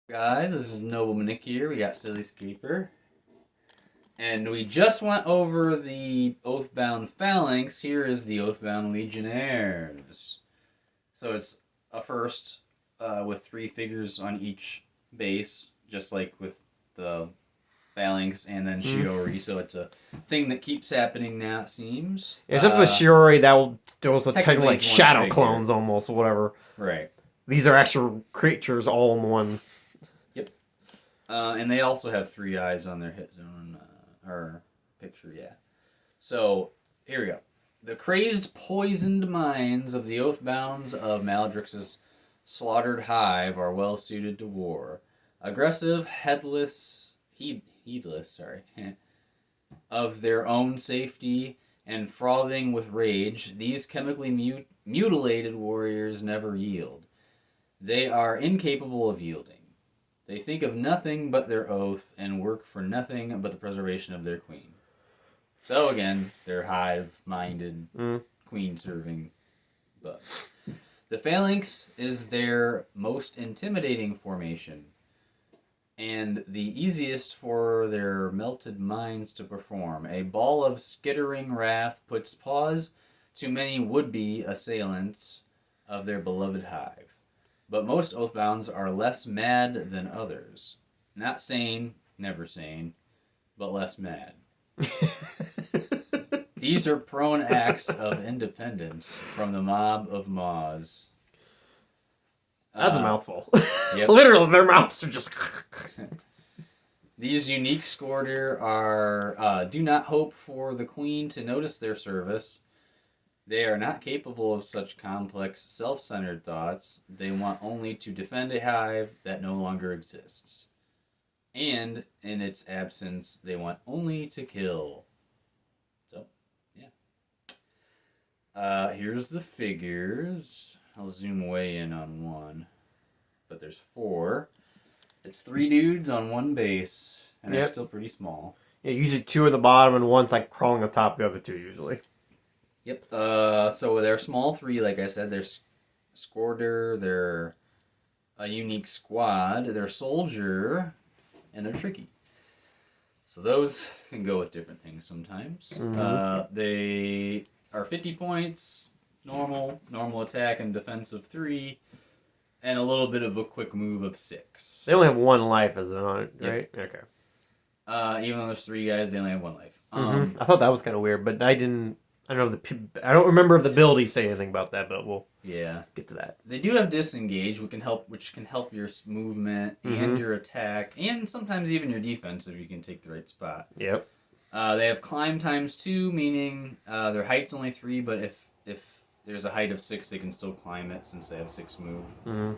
Guys, this is Nobleman here. We got Silly Scaper. And we just went over the Oathbound Phalanx. Here is the Oathbound Legionnaires. So it's a first with 3 figures on each base, just like with the Phalanx and then Shiori. So it's a thing that keeps happening now, it seems. Except for the Shiori, there was a type of technically like it's one shadow figure. clones almost, or whatever. Right. These are actual creatures all in one. Yep. And they also have 3 eyes on their hit zone, or picture, yeah. So, here we go. The crazed, poisoned minds of the Oathbounds of Maledrix's slaughtered hive are well suited to war. Aggressive, heedless, of their own safety and frothing with rage, these chemically mutilated warriors never yield. They are incapable of yielding. They think of nothing but their oath and work for nothing but the preservation of their queen. So again, they're hive-minded, queen-serving bugs. The Phalanx is their most intimidating formation, and the easiest for their melted minds to perform. A ball of skittering wrath puts pause to many would-be assailants of their beloved hive. But most Oathbounds are less mad than others. Not sane, never sane, but less mad. These are prone acts of independence from the mob of maws. That's a mouthful. Yep. Literally, their mouths are just... These unique Scorder are do not hope for the queen to notice their service. They are not capable of such complex, self-centered thoughts. They want only to defend a hive that no longer exists. And, in its absence, they want only to kill. So, yeah. Here's the figures. I'll zoom way in on one. But there's 4. It's 3 dudes on one base. And they're still pretty small. Yeah, usually 2 at the bottom and one's like crawling on top of the other 2 usually. Yep. So they're small 3, like I said. They're Scorder, they're a unique squad, they're soldier, and they're tricky. So those can go with different things sometimes. They are 50 points, normal attack and defense of 3, and a little bit of a quick move of 6. They only have 1 life, is it not? Right? Yep. Okay. Even though there's 3 guys, they only have 1 life. I thought that was kind of weird, but I don't remember if the abilities say anything about that, but we'll get to that. They do have disengage, which can help your movement and your attack, and sometimes even your defense if you can take the right spot. Yep. They have climb ×2, meaning their height's only 3, but if there's a height of 6, they can still climb it since they have 6 move.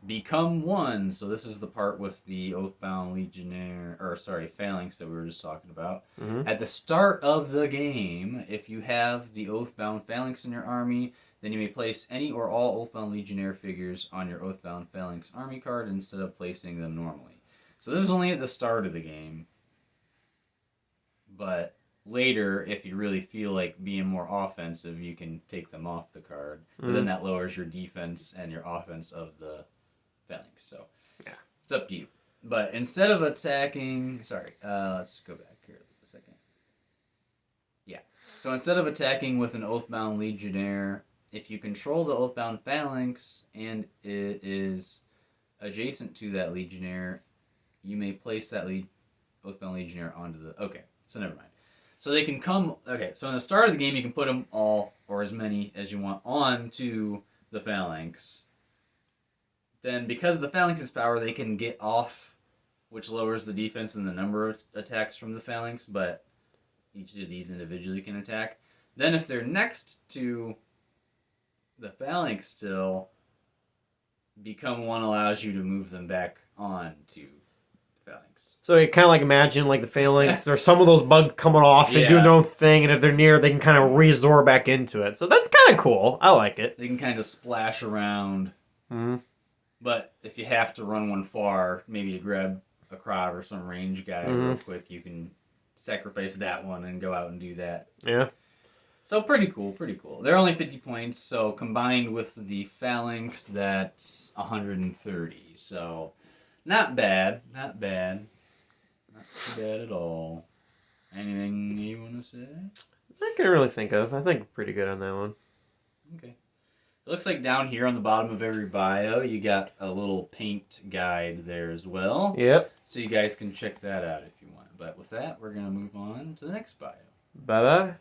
Become 1. So this is the part with the Oathbound Phalanx that we were just talking about. At the start of the game, if you have the Oathbound Phalanx in your army, then you may place any or all Oathbound Legionnaire figures on your Oathbound Phalanx army card instead of placing them normally. So this is only at the start of the game. But later, if you really feel like being more offensive, you can take them off the card. But then that lowers your defense and your offense of the Phalanx. So it's up to you. But instead of attacking... let's go back here a second. Yeah. So instead of attacking with an Oathbound Legionnaire, if you control the Oathbound Phalanx and it is adjacent to that Legionnaire, you may place that Oathbound Legionnaire onto the... Okay, so never mind. So they can come... Okay, so in the start of the game, you can put them all, or as many as you want, onto the Phalanx. Then, because of the Phalanx's power, they can get off, which lowers the defense and the number of attacks from the Phalanx, but each of these individually can attack. Then, if they're next to the Phalanx still, Become 1 allows you to move them back on to the Phalanx. So you kind of like imagine like the Phalanx, there's some of those bugs coming off and doing their own thing, and if they're near, they can kind of reabsorb back into it. So that's kind of cool. I like it. They can kind of splash around. But if you have to run one far, maybe you grab a Krav or some range guy real quick, you can sacrifice that one and go out and do that. Yeah. So pretty cool, pretty cool. They're only 50 points, so combined with the phalanx, that's 130. So not bad, not bad. Not too bad at all. Anything you want to say? I can't really think of. I think we're pretty good on that one. Okay. It looks like down here on the bottom of every bio, you got a little paint guide there as well. Yep. So you guys can check that out if you want. But with that, we're going to move on to the next bio. Bye-bye.